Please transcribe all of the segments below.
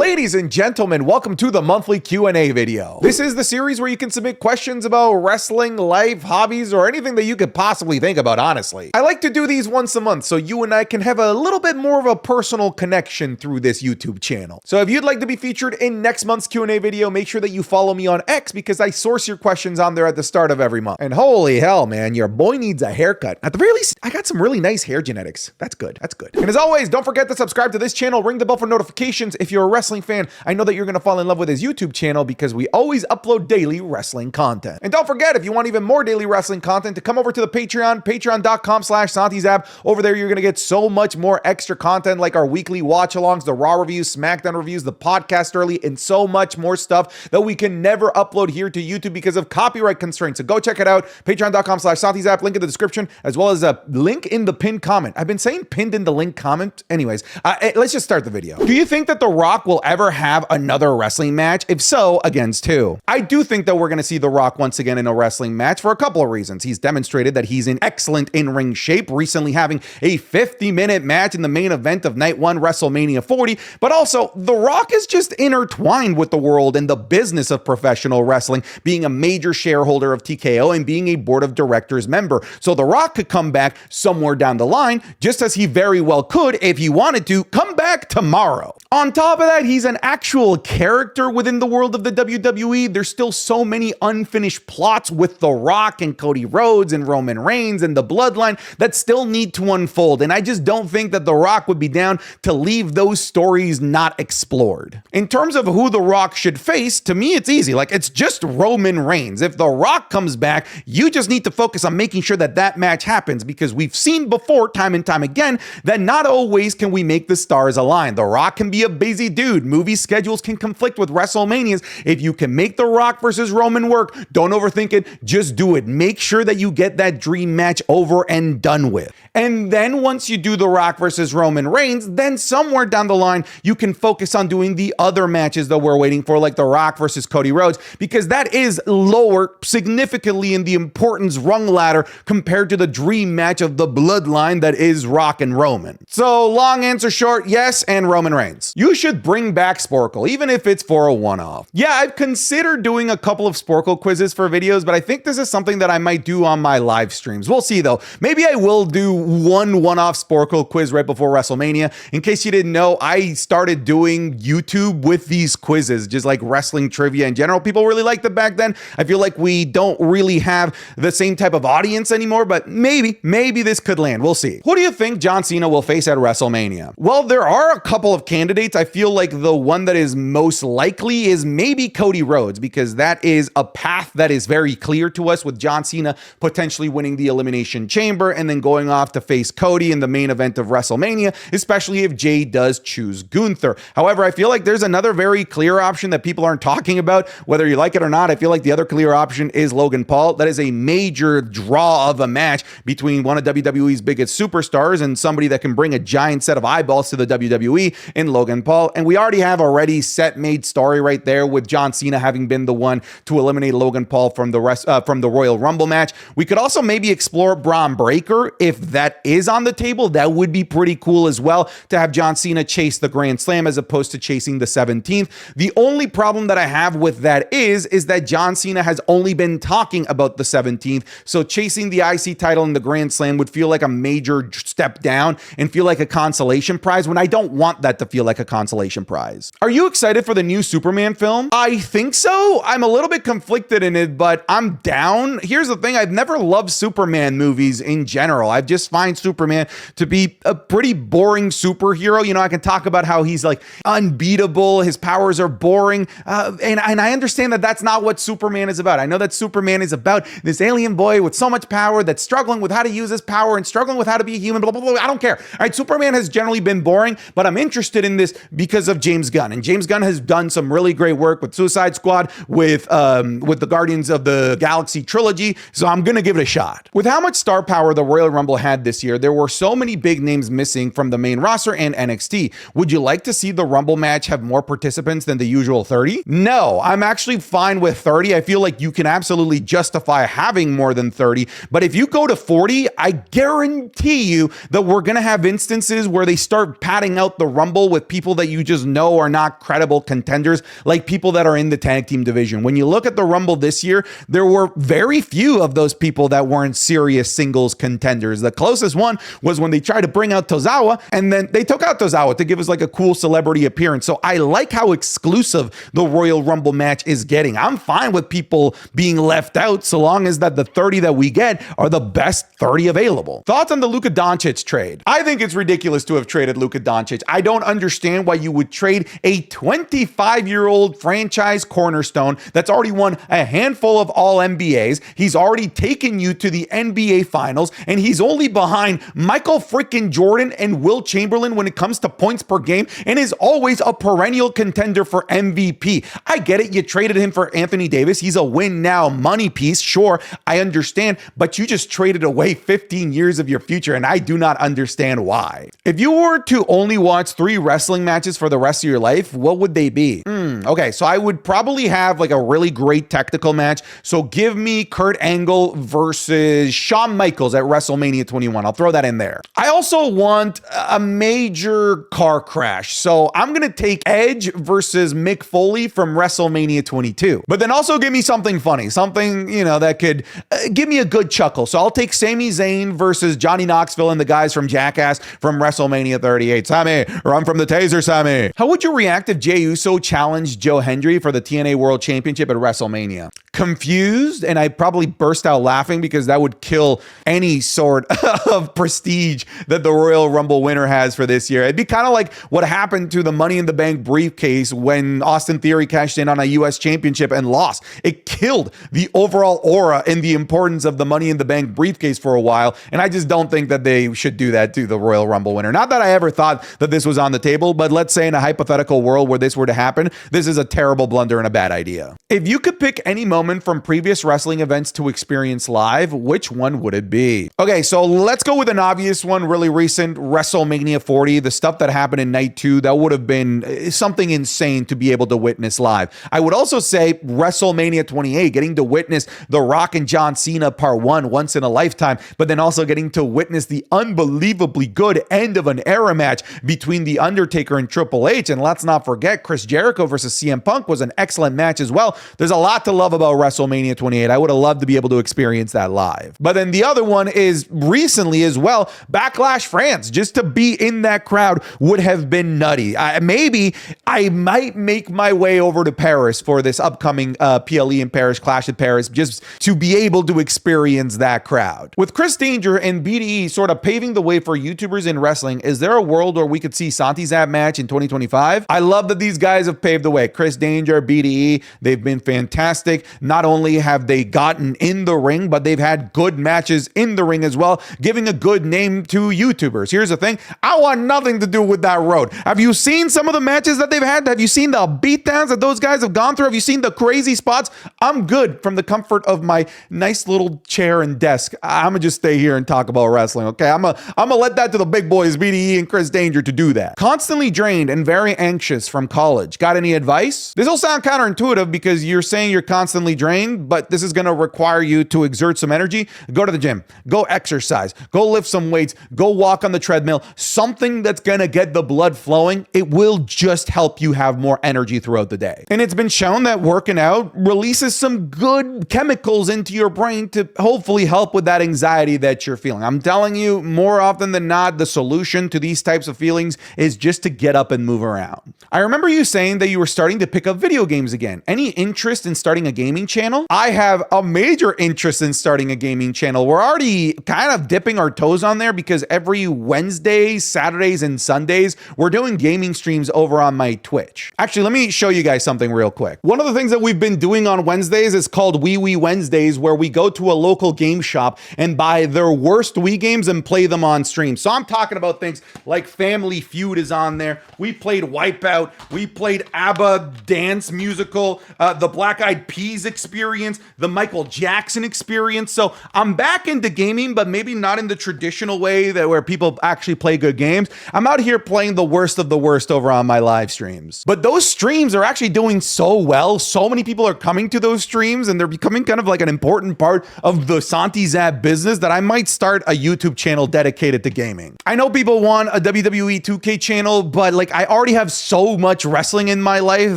Ladies and gentlemen, welcome to the monthly Q&A video. This is the series where you can submit questions about wrestling, life, hobbies, or anything that you could possibly think about, honestly. I like to do these once a month so you and I can have a little bit more of a personal connection through this YouTube channel. So if you'd like to be featured in next month's Q&A video, make sure that you follow me on X because I source your questions on there at the start of every month. And holy hell, man, your boy needs a haircut. At the very least, I got some really nice hair genetics. That's good. That's good. And as always, don't forget to subscribe to this channel, ring the bell for notifications. If you're a wrestling fan, I know that you're going to fall in love with his YouTube channel because we always upload daily wrestling content. And don't forget, if you want even more daily wrestling content, to come over to the Patreon, patreon.com/SantiZap. Over there, you're going to get so much more extra content like our weekly watch-alongs, the Raw reviews, SmackDown reviews, the podcast early, and so much more stuff that we can never upload here to YouTube because of copyright constraints. So go check it out, patreon.com/SantiZap, link in the description, as well as a link in the pinned comment. I've been saying pinned in the link comment. Anyways, let's just start the video. Do you think that The Rock will ever have another wrestling match? If so, against who? I do think that we're going to see The Rock once again in a wrestling match for a couple of reasons. He's demonstrated that he's in excellent in-ring shape, recently having a 50-minute match in the main event of Night 1 WrestleMania 40, but also The Rock is just intertwined with the world and the business of professional wrestling, being a major shareholder of TKO and being a board of directors member. So The Rock could come back somewhere down the line, just as he very well could, if he wanted to, come back tomorrow. On top of that, he's an actual character within the world of the WWE. There's still so many unfinished plots with The Rock and Cody Rhodes and Roman Reigns and the Bloodline that still need to unfold. And I just don't think that The Rock would be down to leave those stories not explored. In terms of who The Rock should face, to me, it's easy. Like, it's just Roman Reigns. If The Rock comes back, you just need to focus on making sure that that match happens, because we've seen before, time and time again, that not always can we make the stars align. The Rock can be a busy dude. Movie schedules can conflict with WrestleManias. If you can make The Rock versus Roman work, don't overthink it. Just do it. Make sure that you get that dream match over and done with. And then once you do The Rock versus Roman Reigns, then somewhere down the line, you can focus on doing the other matches that we're waiting for, like The Rock versus Cody Rhodes, because that is lower significantly in the importance rung ladder compared to the dream match of the Bloodline that is Rock and Roman. So long answer short, yes, and Roman Reigns. You should bring back Sporcle, even if it's for a one-off. Yeah, I've considered doing a couple of Sporcle quizzes for videos, but I think this is something that I might do on my live streams. We'll see though. Maybe I will do one-off Sporcle quiz right before WrestleMania. In case you didn't know, I started doing YouTube with these quizzes, just like wrestling trivia in general. People really liked it back then. I feel like we don't really have the same type of audience anymore, but maybe this could land. We'll see. Who do you think John Cena will face at WrestleMania? Well, there are a couple of candidates. I feel like the one that is most likely is maybe Cody Rhodes, because that is a path that is very clear to us, with John Cena potentially winning the Elimination Chamber and then going off to face Cody in the main event of WrestleMania, especially if Jay does choose Gunther. However, I feel like there's another very clear option that people aren't talking about, whether you like it or not. I feel like the other clear option is Logan Paul. That is a major draw of a match between one of WWE's biggest superstars and somebody that can bring a giant set of eyeballs to the WWE in Logan Paul. And we already have a set made story right there with John Cena having been the one to eliminate Logan Paul from the Royal Rumble match. We could also maybe explore Braun Breaker if that is on the table. That would be pretty cool as well, to have John Cena chase the Grand Slam as opposed to chasing the 17th. The only problem that I have with that is that John Cena has only been talking about the 17th. So chasing the IC title in the Grand Slam would feel like a major step down and feel like a consolation prize, when I don't want that to feel like a consolation prize. Are you excited for the new Superman film? I think so. I'm a little bit conflicted in it, but I'm down. Here's the thing. I've never loved Superman movies in general. I just find Superman to be a pretty boring superhero. You know, I can talk about how he's like unbeatable. His powers are boring. And I understand that that's not what Superman is about. I know that Superman is about this alien boy with so much power that's struggling with how to use his power and struggling with how to be a human, blah, blah, blah. I don't care. All right. Superman has generally been boring, but I'm interested in this because of James Gunn. And James Gunn has done some really great work with Suicide Squad, with the Guardians of the Galaxy trilogy. So I'm going to give it a shot. With how much star power the Royal Rumble had this year, there were so many big names missing from the main roster and NXT. Would you like to see the Rumble match have more participants than the usual 30? No, I'm actually fine with 30. I feel like you can absolutely justify having more than 30. But if you go to 40, I guarantee you that we're going to have instances where they start padding out the Rumble with people people that you just know are not credible contenders, like people that are in the tag team division. When you look at the Rumble this year, there were very few of those people that weren't serious singles contenders. The closest one was when they tried to bring out Tozawa, and then they took out Tozawa to give us like a cool celebrity appearance. So I like how exclusive the Royal Rumble match is getting. I'm fine with people being left out so long as that the 30 that we get are the best 30 available. Thoughts on the Luka Doncic trade? I think it's ridiculous to have traded Luka Doncic. I don't understand why you would trade a 25-year-old franchise cornerstone that's already won a handful of all NBAs. He's already taken you to the NBA finals, and he's only behind Michael freaking Jordan and Will Chamberlain when it comes to points per game, and is always a perennial contender for MVP. I get it. You traded him for Anthony Davis. He's a win now money piece. Sure, I understand, but you just traded away 15 years of your future, and I do not understand why. If you were to only watch 3 wrestling matches for the rest of your life, what would they be? Okay, so I would probably have like a really great technical match. So give me Kurt Angle versus Shawn Michaels at WrestleMania 21. I'll throw that in there. I also want a major car crash. So I'm going to take Edge versus Mick Foley from WrestleMania 22. But then also give me something funny, something, you know, that could give me a good chuckle. So I'll take Sami Zayn versus Johnny Knoxville and the guys from Jackass from WrestleMania 38. Sammy, run from the taser, Sammy. How would you react if Jey Uso challenged Joe Hendry for the TNA World Championship at WrestleMania? Confused, and I'd probably burst out laughing because that would kill any sort of prestige that the Royal Rumble winner has for this year. It'd be kind of like what happened to the Money in the Bank briefcase when Austin Theory cashed in on a US championship and lost. It killed the overall aura and the importance of the Money in the Bank briefcase for a while, and I just don't think that they should do that to the Royal Rumble winner. Not that I ever thought that this was on the table, but let's say in a hypothetical world where this were to happen, this is a terrible blunder and a bad idea. If you could pick any moment from previous wrestling events to experience live, which one would it be? Okay, so let's go with an obvious one, really recent, WrestleMania 40, the stuff that happened in night 2, that would have been something insane to be able to witness live. I would also say WrestleMania 28, getting to witness The Rock and John Cena part 1 once in a lifetime, but then also getting to witness the unbelievably good end of an era match between The Undertaker and Triple H. And let's not forget, Chris Jericho versus CM Punk was an excellent match as well. There's a lot to love about WrestleMania 28. I would have loved to be able to experience that live. But then the other one is recently as well, Backlash France. Just to be in that crowd would have been nutty. Maybe I might make my way over to Paris for this upcoming PLE in Paris, Clash at Paris, just to be able to experience that crowd. With Chris Danger and BDE sort of paving the way for YouTubers in wrestling, is there a world where we could see Santi's Zap match in 2025? I love that these guys have paved the way. Chris Danger, BDE, they've been fantastic. Not only have they gotten in the ring, but they've had good matches in the ring as well, giving a good name to YouTubers. Here's the thing. I want nothing to do with that road. Have you seen some of the matches that they've had? Have you seen the beatdowns that those guys have gone through? Have you seen the crazy spots? I'm good from the comfort of my nice little chair and desk. I'm going to just stay here and talk about wrestling, okay? I'm gonna let that to the big boys, BDE and Chris Danger, to do that. Constantly drained and very anxious from college. Got any advice? This will sound counterintuitive because you're saying you're constantly drained, but this is going to require you to exert some energy. Go to the gym, go exercise, go lift some weights, go walk on the treadmill, something that's going to get the blood flowing. It will just help you have more energy throughout the day. And it's been shown that working out releases some good chemicals into your brain to hopefully help with that anxiety that you're feeling. I'm telling you, more often than not, the solution to these types of feelings is just to get up and move around. I remember you saying that you were starting to pick up video games again. Any interest in starting a gaming channel? I have a major interest in starting a gaming channel. We're already kind of dipping our toes on there because every Wednesdays, Saturdays, and Sundays, we're doing gaming streams over on my Twitch. Actually, let me show you guys something real quick. One of the things that we've been doing on Wednesdays is called Wee Wednesdays, where we go to a local game shop and buy their worst Wii games and play them on stream. So I'm talking about things like Family Feud is on there. We played Wipeout. We played ABBA Dance Musical, the Black Eyed Peas experience, the Michael Jackson experience. So I'm back into gaming, but maybe not in the traditional way that where people actually play good games. I'm out here playing the worst of the worst over on my live streams. But those streams are actually doing so well. So many people are coming to those those streams and they're becoming kind of like an important part of the Santi Zap business that I might start a YouTube channel dedicated to gaming. I know people want a WWE 2K channel, but like I already have so much wrestling in my life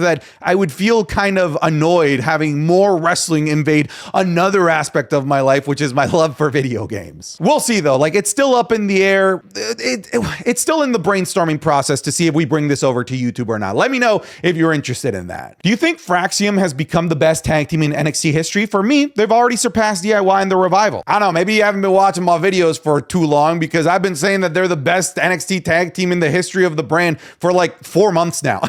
that I would feel kind of annoyed having more wrestling invade another aspect of my life, which is my love for video games. We'll see though, like it's still up in the air. It's still in the brainstorming process to see if we bring this over to YouTube or not. Let me know if you're interested in that. Do you think Fraxiom has become the best tag team in NXT history? For me, they've already surpassed DIY and the Revival. I don't know, maybe you haven't been watching my videos for too long because I've been saying that they're the best NXT tag team in the history of the brand for like 4 months now.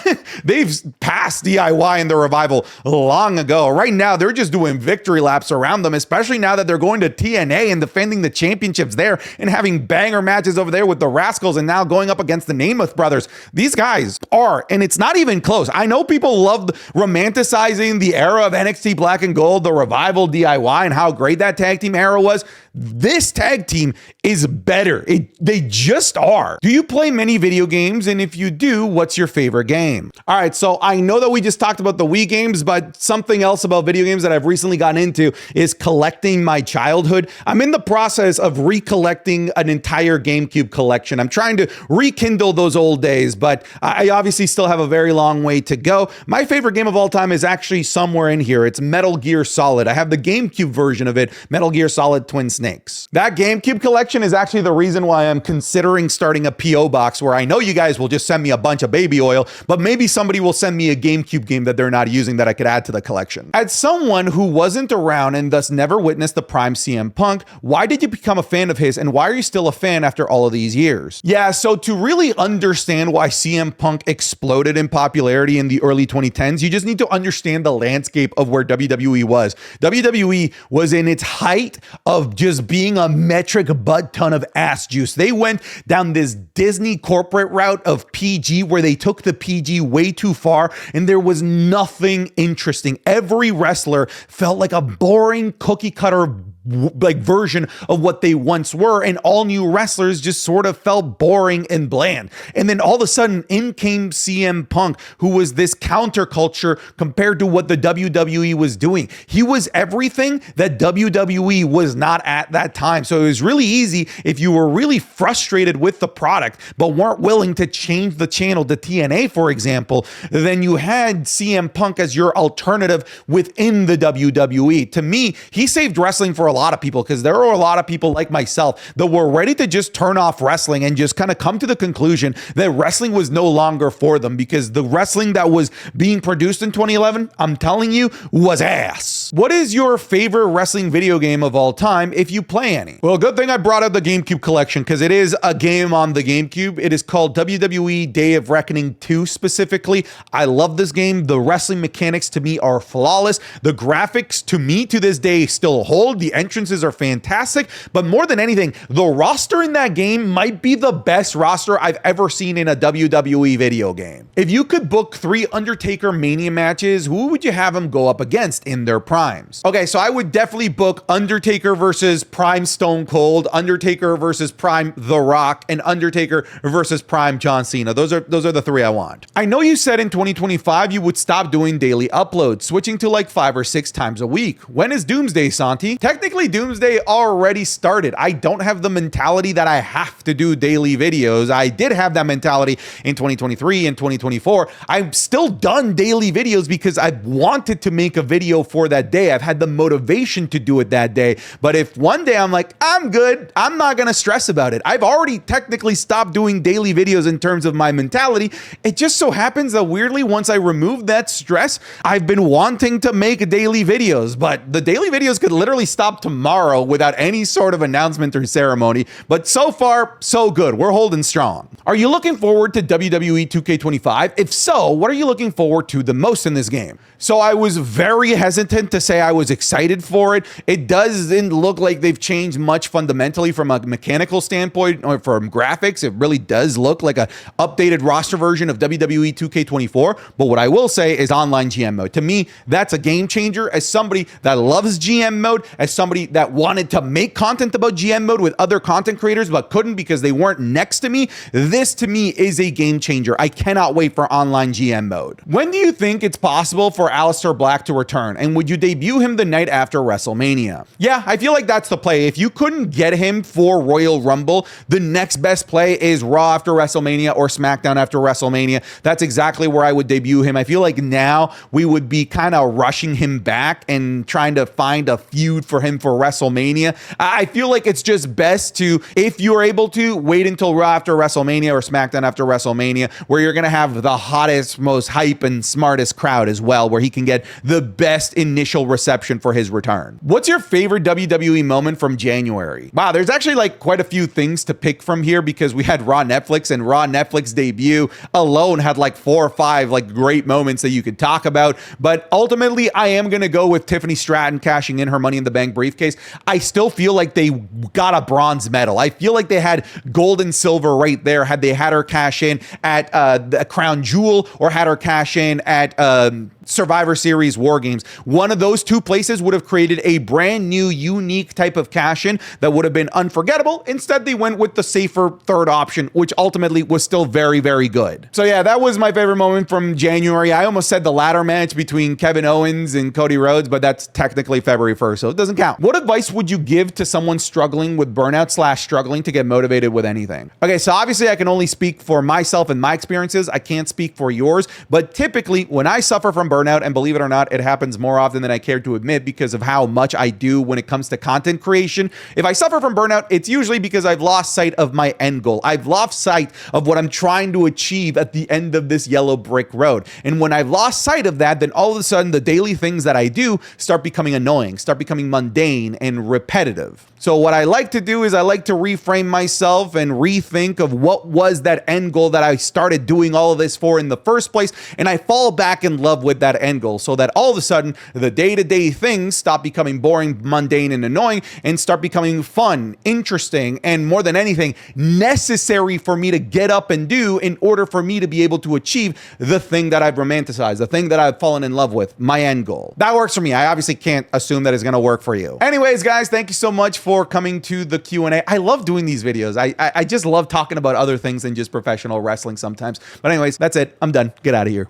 They've passed DIY and the Revival long ago. Right now, they're just doing victory laps around them, especially now that they're going to TNA and defending the championships there and having banger matches over there with the Rascals and now going up against the Namath brothers. These guys are, and it's not even close. I know people loved romanticizing the era of NXT Black and Gold, the Revival, DIY, and how great that tag team era was. This tag team is better. They just are. Do you play many video games? And if you do, what's your favorite game? All right, so I know that we just talked about the Wii games, but something else about video games that I've recently gotten into is collecting my childhood. I'm in the process of recollecting an entire GameCube collection. I'm trying to rekindle those old days, but I obviously still have a very long way to go. My favorite game of all time is actually somewhere in here. It's Metal Gear Solid. I have the GameCube version of it, Metal Gear Solid Twin Snakes. That GameCube collection is actually the reason why I'm considering starting a PO box where I know you guys will just send me a bunch of baby oil, but maybe somebody will send me a GameCube game that they're not using that I could add to the collection. As someone who wasn't around and thus never witnessed the prime CM Punk, why did you become a fan of his and why are you still a fan after all of these years? Yeah, so to really understand why CM Punk exploded in popularity in the early 2010s, you just need to understand the landscape of where WWE was. WWE was in its height of just being a metric butt ton of ass juice. They went down this Disney corporate route of PG where they took the PG way too far and there was nothing interesting. Every wrestler felt like a boring cookie cutter like version of what they once were, and all new wrestlers just sort of felt boring and bland. And then all of a sudden in came CM Punk, who was this counterculture compared to what the WWE was doing. He was everything that WWE was not at that time. So it was really easy if you were really frustrated with the product but weren't willing to change the channel to TNA, for example, then you had CM Punk as your alternative within the WWE. To me, he saved wrestling for a lot of people because there were a lot of people like myself that were ready to just turn off wrestling and just kind of come to the conclusion that wrestling was no longer for them because the wrestling that was being produced in 2011, I'm telling you, was ass. What is your favorite wrestling video game of all time if you play any? Well, good thing I brought up the GameCube collection because it is a game on the GameCube. It is called WWE Day of Reckoning 2 specifically. I love this game. The wrestling mechanics to me are flawless. The graphics to me to this day still hold. The entrances are fantastic, but more than anything, the roster in that game might be the best roster I've ever seen in a WWE video game. If you could book 3 Undertaker Mania matches, who would you have them go up against in their primes? Okay, so I would definitely book Undertaker versus Prime Stone Cold, Undertaker versus Prime The Rock, and Undertaker versus Prime John Cena. Those are the 3 I want. I know you said in 2025 you would stop doing daily uploads, switching to like 5 or 6 times a week. When is Doomsday, Santi? Technically, Doomsday already started. I don't have the mentality that I have to do daily videos. I did have that mentality in 2023 and 2024. I've still done daily videos because I wanted to make a video for that day. I've had the motivation to do it that day. But if one day I'm like, I'm good, I'm not going to stress about it. I've already technically stopped doing daily videos in terms of my mentality. It just so happens that weirdly, once I removed that stress, I've been wanting to make daily videos, but the daily videos could literally stop tomorrow without any sort of announcement or ceremony, but so far, so good. We're holding strong. Are you looking forward to WWE 2K25? If so, what are you looking forward to the most in this game? So I was very hesitant to say I was excited for it. It doesn't look like they've changed much fundamentally from a mechanical standpoint or from graphics. It really does look like an updated roster version of WWE 2K24. But what I will say is online GM mode. To me, that's a game changer. As somebody that loves GM mode, as somebody somebody that wanted to make content about GM mode with other content creators but couldn't because they weren't next to me, this to me is a game changer. I cannot wait for online GM mode. When do you think it's possible for Aleister Black to return? And would you debut him the night after WrestleMania? Yeah, I feel like that's the play. If you couldn't get him for Royal Rumble, the next best play is Raw after WrestleMania or SmackDown after WrestleMania. That's exactly where I would debut him. I feel like now we would be kind of rushing him back and trying to find a feud for him for WrestleMania. I feel like it's just best to, if you're able to, wait until Raw after WrestleMania or SmackDown after WrestleMania, where you're going to have the hottest, most hype and smartest crowd as well, where he can get the best initial reception for his return. What's your favorite WWE moment from January? Wow, there's actually like quite a few things to pick from here because we had Raw Netflix, and Raw Netflix debut alone had like 4 or 5 like great moments that you could talk about. But ultimately, I am going to go with Tiffany Stratton cashing in her Money in the Bank briefcase. I still feel like they got a bronze medal. I feel like they had gold and silver right there had they had her cash in at the Crown Jewel or had her cash in at Survivor Series War Games. One of those two places would have created a brand new, unique type of cash in that would have been unforgettable. Instead, they went with the safer third option, which ultimately was still very, very good. So yeah, that was my favorite moment from January. I almost said the ladder match between Kevin Owens and Cody Rhodes, but that's technically February 1st, so it doesn't count. What advice would you give to someone struggling with burnout / struggling to get motivated with anything? Okay, so obviously I can only speak for myself and my experiences. I can't speak for yours, but typically when I suffer from burnout, and believe it or not, it happens more often than I care to admit because of how much I do when it comes to content creation. If I suffer from burnout, it's usually because I've lost sight of my end goal. I've lost sight of what I'm trying to achieve at the end of this yellow brick road. And when I've lost sight of that, then all of a sudden the daily things that I do start becoming annoying, start becoming mundane and repetitive. So what I like to do is I like to reframe myself and rethink of what was that end goal that I started doing all of this for in the first place. And I fall back in love with that end goal so that all of a sudden the day-to-day things stop becoming boring, mundane, and annoying and start becoming fun, interesting, and more than anything, necessary for me to get up and do in order for me to be able to achieve the thing that I've romanticized, the thing that I've fallen in love with, my end goal. That works for me. I obviously can't assume that it's going to work for you. Anyways, guys, thank you so much for coming to the Q&A. I love doing these videos. I just love talking about other things than just professional wrestling sometimes. But anyways, that's it. I'm done. Get out of here.